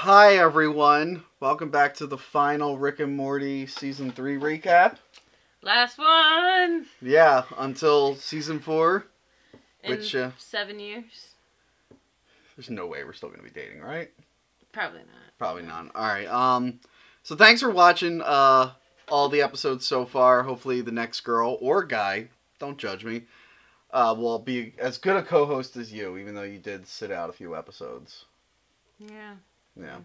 Hi everyone, welcome back to the final Rick and Morty Season 3 recap. Last one! Yeah, until Season 4, which... In 7 years? There's no way we're still going to be dating, right? Probably not. Probably not. Alright, so thanks for watching all the episodes so far. Hopefully the next girl, or guy, don't judge me, will be as good a co-host as you, even though you did sit out a few episodes. Yeah. Yeah.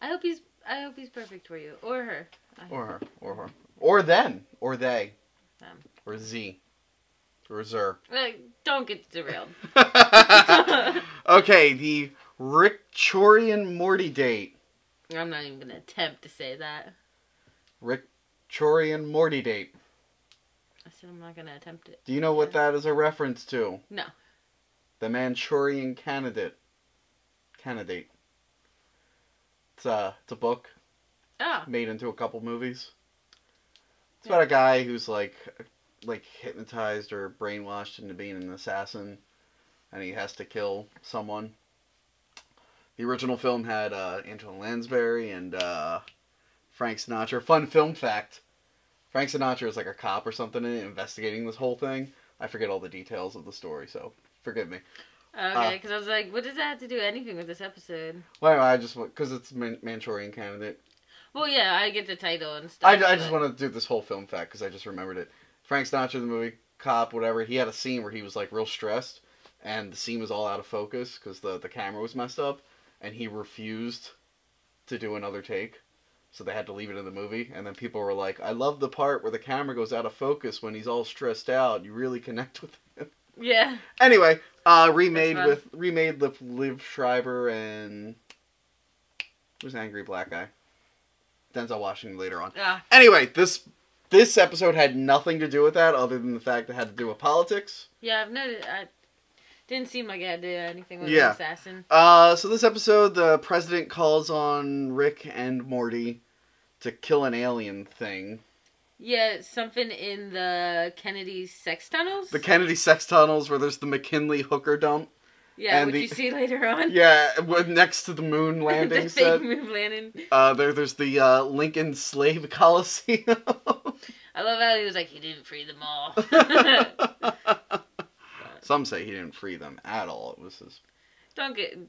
I hope he's perfect for you. Or her. Or her. Or them. Or they. Them. Or Z. Or Zer. Don't get derailed. Okay, the Rickchurian Mortydate. I'm not even going to attempt to say that. Rickchurian Mortydate. I said I'm not going to attempt it. Do you know what that is a reference to? No. The Manchurian Candidate. It's a book. Oh. Made into a couple movies. It's about a guy who's like hypnotized or brainwashed into being an assassin, and he has to kill someone. The original film had Angela Lansbury and Frank Sinatra. Fun film fact: Frank Sinatra is like a cop or something in it, investigating this whole thing. I forget all the details of the story, so forgive me. Okay, because I was like, what does that have to do anything with this episode? Well, because it's Manchurian Candidate. Well, yeah, I get the title and stuff. I just want to do this whole film fact because I just remembered it. Frank Sinatra, the movie, cop, whatever, he had a scene where he was like real stressed, and the scene was all out of focus because the camera was messed up, and he refused to do another take, so they had to leave it in the movie. And then people were like, I love the part where the camera goes out of focus when he's all stressed out. You really connect with him. Yeah. Anyway, remade with Liv Schreiber and who's the angry black guy? Denzel Washington later on. Yeah. Anyway, this episode had nothing to do with that other than the fact it had to do with politics. Yeah, I've noticed. I didn't seem like it had to do anything with the assassin. So this episode, the president calls on Rick and Morty to kill an alien thing. Yeah, something in the Kennedy sex tunnels? The Kennedy sex tunnels where there's the McKinley hooker dump. Yeah, and you see later on. Yeah, next to the moon landing the set. fake moon landing. There's the Lincoln Slave Coliseum. I love how he was like, he didn't free them all. Some say he didn't free them at all. It was his...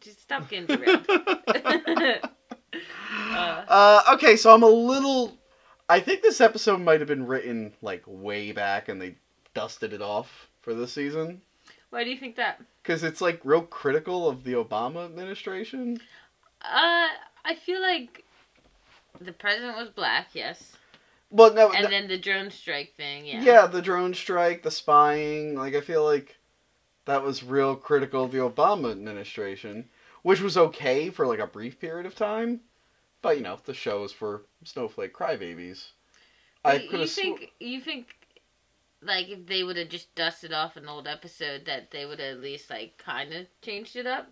Just stop getting derailed. Okay, so I'm a little... I think this episode might have been written, like, way back, and they dusted it off for this season. Why do you think that? Because it's, like, real critical of the Obama administration. I feel like the president was black, yes. Well, no... And then the drone strike thing, yeah. Yeah, the drone strike, the spying, like, I feel like that was real critical of the Obama administration, which was okay for, like, a brief period of time. But, you know, the show is for snowflake crybabies. You think, like, if they would have just dusted off an old episode, that they would have at least, like, kind of changed it up?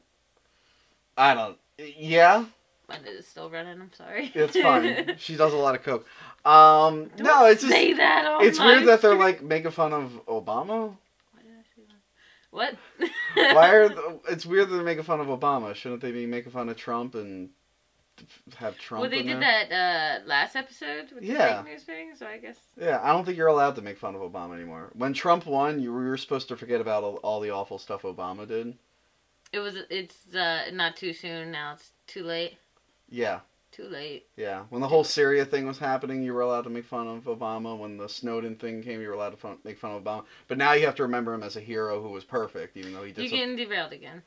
I don't... Yeah? My nose is still running, I'm sorry. It's fine. She does a lot of coke. No, it's just... Say that on It's weird that they're, like, making fun of Obama. Why did I say that? What? It's weird that they're making fun of Obama. Shouldn't they be making fun of Trump and... have Trump Well, they in did there? that last episode with the fake news thing, so I guess... Yeah, I don't think you're allowed to make fun of Obama anymore. When Trump won, you were supposed to forget about all the awful stuff Obama did. It's not too soon now, it's too late. Yeah. Too late. Yeah, when the whole Syria thing was happening, you were allowed to make fun of Obama. When the Snowden thing came, you were allowed to make fun of Obama. But now you have to remember him as a hero who was perfect, even though he did You're getting derailed again.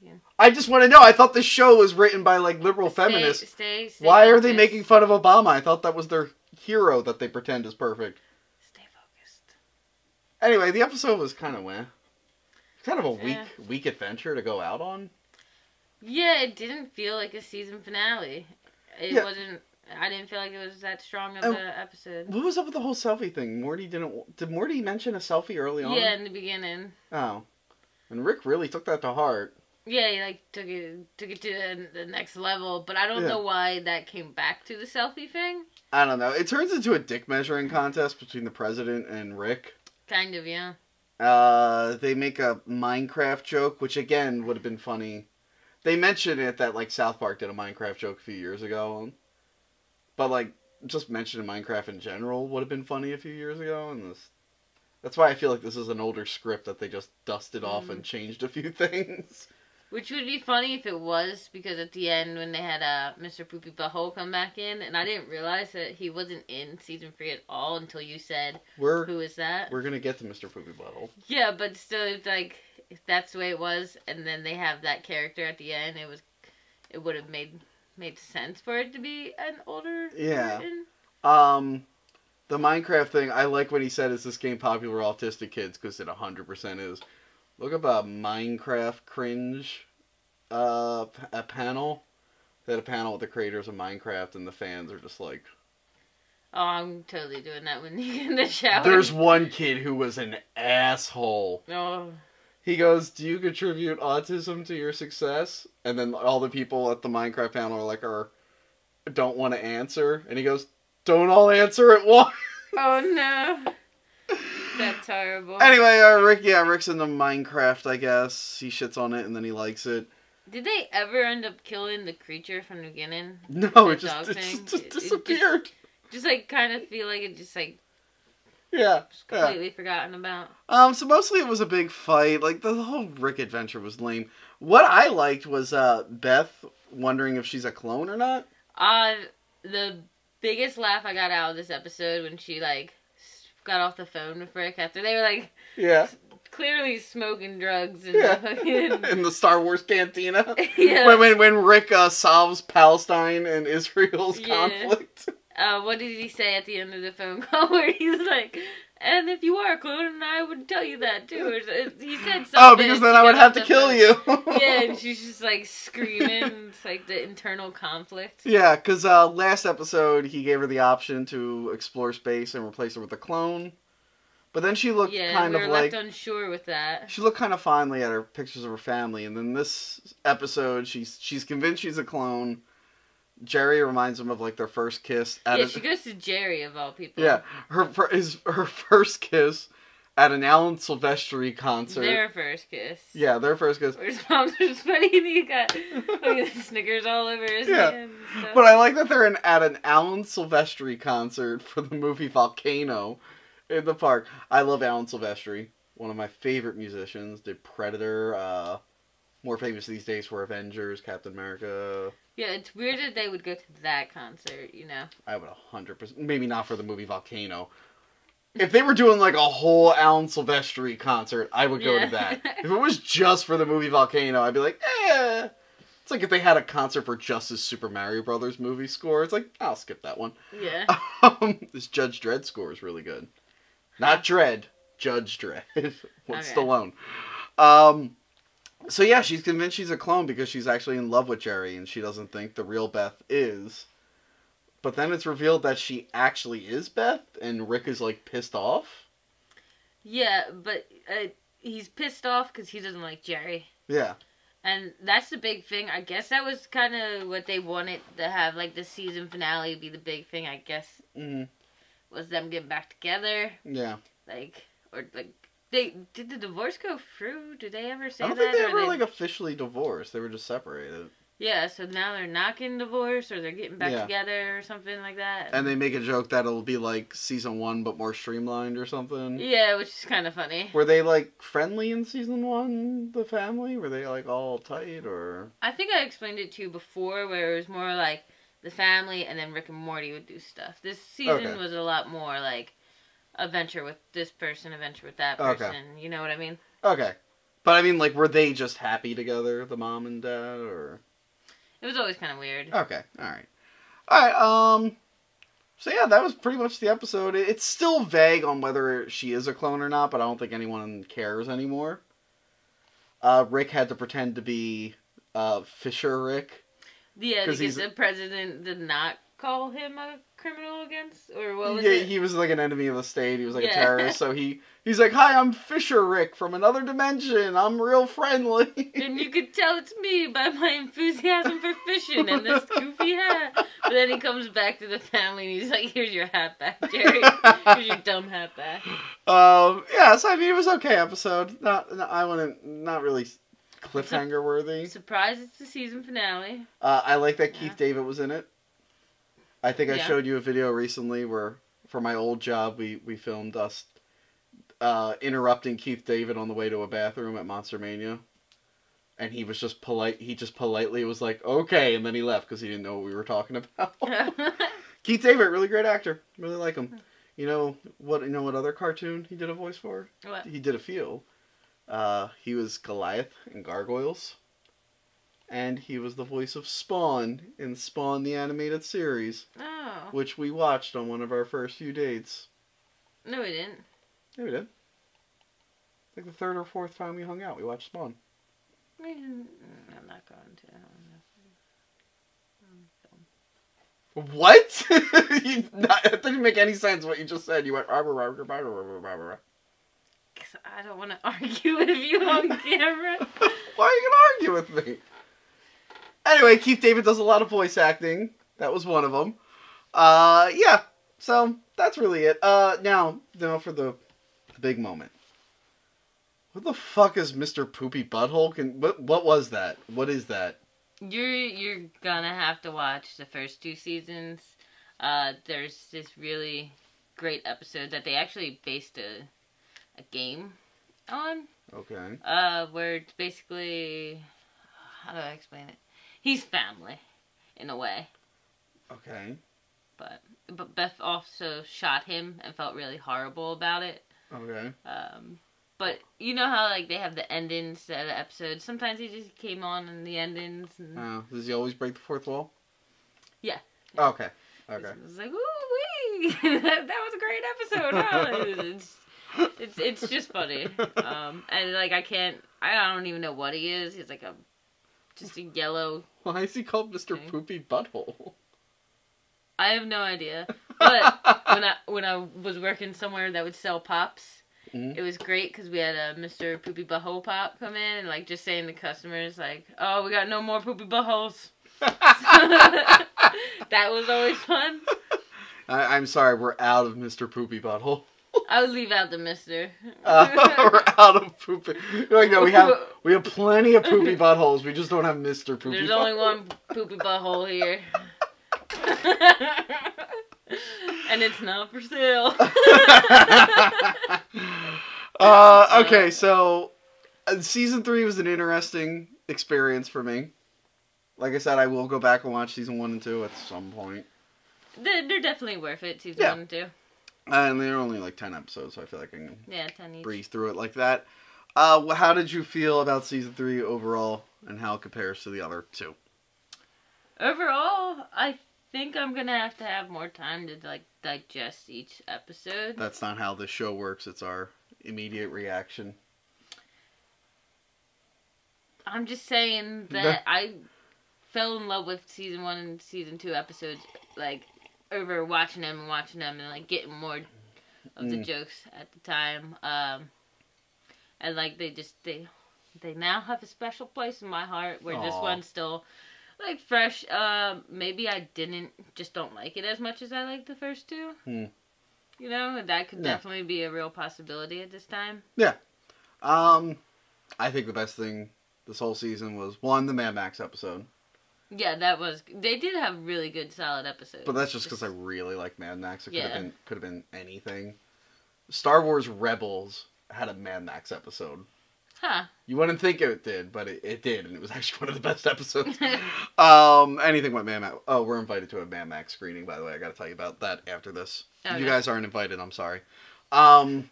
Yeah. I just want to know. I thought this show was written by, like, liberal feminists. Stay Why focused. are they making fun of Obama? I thought that was their hero that they pretend is perfect. Stay focused. Anyway, the episode was kind of weh. Kind of a weak adventure to go out on. Yeah, it didn't feel like a season finale. It wasn't... I didn't feel like it was that strong of an episode. What was up with the whole selfie thing? Did Morty mention a selfie early on? Yeah, in the beginning. Oh. And Rick really took that to heart. Yeah, he like took it to the next level, but I don't know why that came back to the selfie thing. I don't know. It turns into a dick measuring contest between the president and Rick. Kind of, yeah. They make a Minecraft joke, which again would have been funny. They mentioned it that, like, South Park did a Minecraft joke a few years ago. But, like, just mentioning Minecraft in general would have been funny a few years ago. And that's why I feel like this is an older script that they just dusted off and changed a few things. Which would be funny if it was, because at the end when they had Mr. Poopy Butthole come back in, and I didn't realize that he wasn't in season 3 at all until you said, who is that? We're going to get to Mr. Poopy Butthole. Yeah, but still, it's like, if that's the way it was, and then they have that character at the end, it would have made sense for it to be an older person. The Minecraft thing, I like when he said, is this game popular with autistic kids? Because it 100% is. Look up a Minecraft cringe a panel. They had a panel with the creators of Minecraft, and the fans are just like... Oh, I'm totally doing that when you get in the shower. There's one kid who was an asshole. Oh. He goes, do you contribute autism to your success? And then all the people at the Minecraft panel are like, don't want to answer. And he goes, don't all answer at once. Oh, no. That's horrible. Anyway, Rick's into Minecraft, I guess. He shits on it, and then he likes it. Did they ever end up killing the creature from the beginning? No, it just disappeared. Just like, kind of feel like it just, like... Yeah. Just completely forgotten about. So mostly it was a big fight. Like, the whole Rick adventure was lame. What I liked was, Beth wondering if she's a clone or not. The biggest laugh I got out of this episode when she, like... got off the phone with Rick after they were like clearly smoking drugs and in the Star Wars cantina. Yeah. When Rick solves Palestine and Israel's conflict. What did he say at the end of the phone call where he's like, and if you are a clone, I would tell you that too. Or he said something. Oh, because then I would have to kill you. Yeah, and she's just like screaming. It's like the internal conflict. Yeah, because last episode he gave her the option to explore space and replace her with a clone. But then she looked kind of like... left unsure with that. She looked kind of fondly at her pictures of her family. And then this episode, she's convinced she's a clone. Jerry reminds him of, like, their first kiss. She goes to Jerry, of all people. Yeah, her first kiss at an Alan Silvestri concert. Their first kiss. Yeah, their first kiss. Where his mom's just funny and he got the Snickers all over his hand and stuff. But I like that they're at an Alan Silvestri concert for the movie Volcano in the park. I love Alan Silvestri. One of my favorite musicians. Did Predator. More famous these days for Avengers, Captain America. Yeah, it's weird that they would go to that concert, you know? I would 100%. Maybe not for the movie Volcano. If they were doing, like, a whole Alan Silvestri concert, I would go to that. If it was just for the movie Volcano, I'd be like, eh. It's like if they had a concert for just this Super Mario Brothers movie score. It's like, I'll skip that one. Yeah. This Judge Dredd score is really good. Not Dredd. Judge Dredd. What's Stallone. So yeah, she's convinced she's a clone because she's actually in love with Jerry and she doesn't think the real Beth is. But then it's revealed that she actually is Beth and Rick is like pissed off. Yeah, but he's pissed off because he doesn't like Jerry. Yeah. And that's the big thing. I guess that was kind of what they wanted to have, like the season finale be the big thing, I guess. Mm-hmm. Was them getting back together. Yeah. Did the divorce go through? Did they ever say that? I don't think they ever, like, officially divorced. They were just separated. Yeah, so now they're not getting divorced, or they're getting back together, or something like that. And they make a joke that it'll be, like, season 1, but more streamlined or something. Yeah, which is kind of funny. Were they, like, friendly in season 1, the family? Were they, like, all tight, or...? I think I explained it to you before, where it was more, like, the family, and then Rick and Morty would do stuff. This season was a lot more, like... adventure with this person, adventure with that person. Okay. You know what I mean? Okay. But I mean, like, were they just happy together, the mom and dad, or? It was always kind of weird. Okay. Alright, so yeah, that was pretty much the episode. It's still vague on whether she is a clone or not, but I don't think anyone cares anymore. Rick had to pretend to be, Fisher Rick. Yeah, because the president did not call him a criminal against, or what was it? Yeah, he was like an enemy of the state. He was like a terrorist. So he's like, "Hi, I'm Fisher Rick from another dimension. I'm real friendly." And you could tell it's me by my enthusiasm for fishing and this goofy hat. But then he comes back to the family and he's like, "Here's your hat back, Jerry. Here's your dumb hat back." Yeah. So I mean, it was okay episode. Not really cliffhanger worthy. Surprised it's the season finale. I like that Keith David was in it. I think I showed you a video recently where, for my old job, we filmed us interrupting Keith David on the way to a bathroom at Monster Mania. And he was just polite. He just politely was like, okay, and then he left because he didn't know what we were talking about. Keith David, really great actor. Really like him. You know what other cartoon he did a voice for? What? He did a few. He was Goliath in Gargoyles. And he was the voice of Spawn in Spawn the Animated Series. Oh. Which we watched on one of our first few dates. No, we didn't. Yeah, we did. Like the third or fourth time we hung out, we watched Spawn. I'm not going to. What? That didn't make any sense what you just said. You went... Because I don't want to argue with you on camera. Why are you going to argue with me? Anyway, Keith David does a lot of voice acting. That was one of them. Yeah. So, that's really it. Now for the big moment. What the fuck is Mr. Poopy Butthole? What was that? What is that? You're gonna have to watch the first 2 seasons. There's this really great episode that they actually based a game on. Okay. Where it's basically, how do I explain it? He's family, in a way. Okay. But Beth also shot him and felt really horrible about it. Okay. But you know how like they have the endings to the episodes? Sometimes he just came on in the endings. And... does he always break the fourth wall? Yeah. Okay. Okay. It was like, ooh wee! that was a great episode, huh? It's just funny. And like I don't even know what he is. He's like just a yellow. Why is he called Mr. Poopy Butthole? I have no idea. But when I was working somewhere that would sell pops, it was great because we had a Mr. Poopy Butthole pop come in and like just saying to customers like, "Oh, we got no more poopy buttholes." That was always fun. I'm sorry, we're out of Mr. Poopy Butthole. I would leave out the Mister. We're out of poopy. Like, no, we have plenty of poopy buttholes. We just don't have Mr. Poopy. There's only one poopy butthole here. And it's not for sale. Okay, so season 3 was an interesting experience for me. Like I said, I will go back and watch season 1 and 2 at some point. They're definitely worth it, season 1 and 2. And they're only like 10 episodes, so I feel like I can 10 each. breeze through it like that. How did you feel about season 3 overall, and how it compares to the other 2? Overall, I think I'm gonna have more time to like digest each episode. That's not how this show works. It's our immediate reaction. I'm just saying that I fell in love with season 1 and season 2 episodes, like over watching them and like getting more of the jokes at the time. And like they now have a special place in my heart where this one's still like fresh. Maybe I don't like it as much as I like the first 2. You know, that could definitely be a real possibility at this time. Yeah. I think the best thing this whole season was, 1, the Mad Max episode. Yeah, they did have really good, solid episodes. But that's just because I really like Mad Max. It could have been anything. Star Wars Rebels had a Mad Max episode. Huh. You wouldn't think it did, but it did, and it was actually one of the best episodes. Anything with Mad Max. Oh, we're invited to a Mad Max screening, by the way. I gotta tell you about that after this. Okay. You guys aren't invited, I'm sorry. And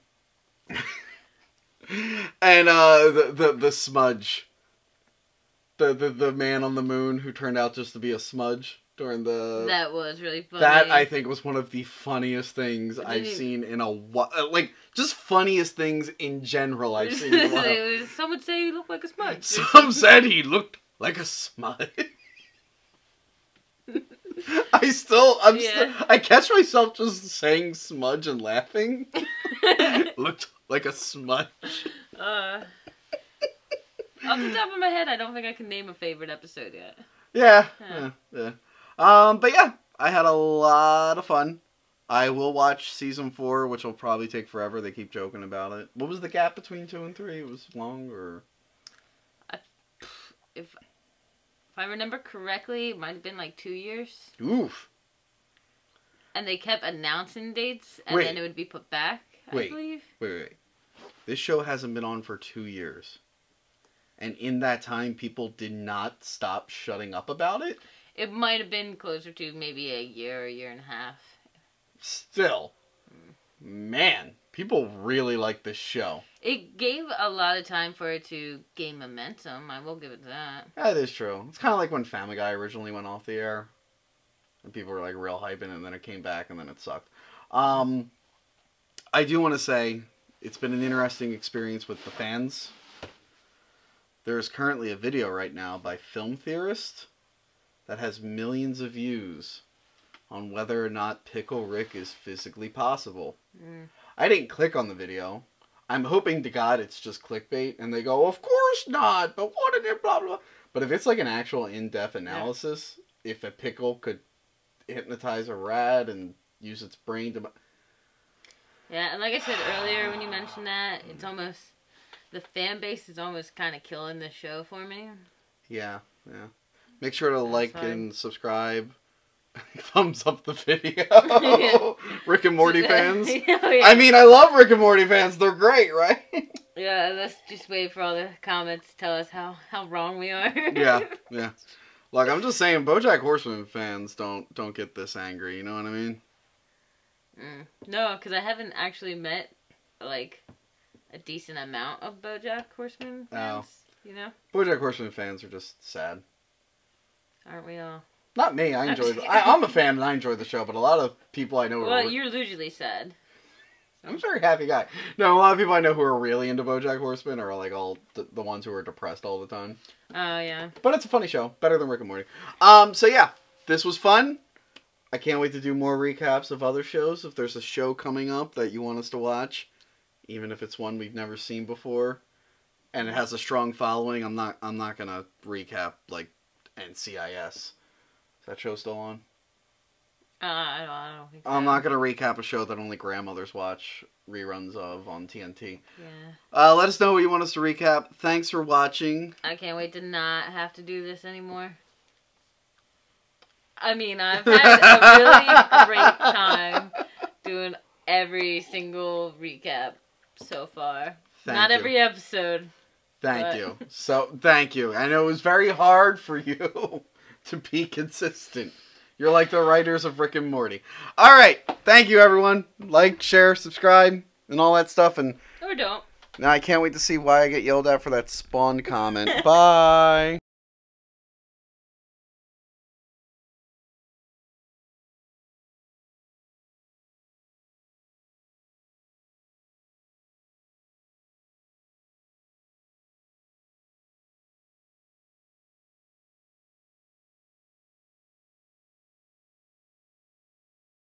the smudge. The man on the moon who turned out just to be a smudge during the... That was really funny. That, I think, was one of the funniest things I've seen in a while. Like, just funniest things in general I've seen in a while. Some would say he looked like a smudge. Some said he looked like a smudge. I catch myself just saying smudge and laughing. Looked like a smudge. Off the top of my head, I don't think I can name a favorite episode yet. Yeah. But yeah, I had a lot of fun. I will watch season 4, which will probably take forever. They keep joking about it. What was the gap between 2 and 3? It was long, or? if I remember correctly, it might have been like 2 years. Oof. And they kept announcing dates, and then it would be put back, I believe. Wait. This show hasn't been on for 2 years. And in that time, people did not stop shutting up about it? It might have been closer to maybe a year and a half. Still. Man, people really like this show. It gave a lot of time for it to gain momentum. I will give it that. That is true. It's kind of like when Family Guy originally went off the air. And people were like real hyping it, and then it came back, and then it sucked. I do want to say, it's been an interesting experience with the fans. There is currently a video right now by Film Theorist that has millions of views on whether or not Pickle Rick is physically possible. I didn't click on the video. I'm hoping to God it's just clickbait, and they go, of course not, but what in it, blah, blah, blah. But if it's like an actual in-depth analysis, if a pickle could hypnotize a rat and use its brain to... Yeah, and like I said earlier when you mentioned that, it's almost... The fan base is almost kind of killing the show for me. Yeah. Make sure to like and subscribe. Thumbs up the video. Rick and Morty fans. I mean, I love Rick and Morty fans. They're great, right? Yeah, let's just wait for all the comments to tell us how wrong we are. Yeah. Look, I'm just saying, BoJack Horseman fans don't get this angry. You know what I mean? No, because I haven't actually met, like, a decent amount of BoJack Horseman fans. You know? BoJack Horseman fans are just sad. Aren't we all? Not me. I enjoy it. I'm a fan and I enjoy the show, but a lot of people I know Well, you're usually sad. I'm a very happy guy. No, a lot of people I know who are really into BoJack Horseman are like all the ones who are depressed all the time. Oh, yeah. But it's a funny show. Better than Rick and Morty. So yeah, this was fun. I can't wait to do more recaps of other shows. If there's a show coming up that you want us to watch, even if it's one we've never seen before, and it has a strong following, I'm not gonna recap like NCIS. Is that show still on? I don't think so. I'm not going to recap a show that only grandmothers watch reruns of on TNT. Yeah. Let us know what you want us to recap. Thanks for watching. I can't wait to not have to do this anymore. I mean, I've had a really great time doing every single recap so far. Not every episode. Thank you. So, thank you. I know it was very hard for you to be consistent. You're like the writers of Rick and Morty. All right. Thank you, everyone. Like, share, subscribe, and all that stuff. And or don't. Now I can't wait to see why I get yelled at for that spawn comment. Bye.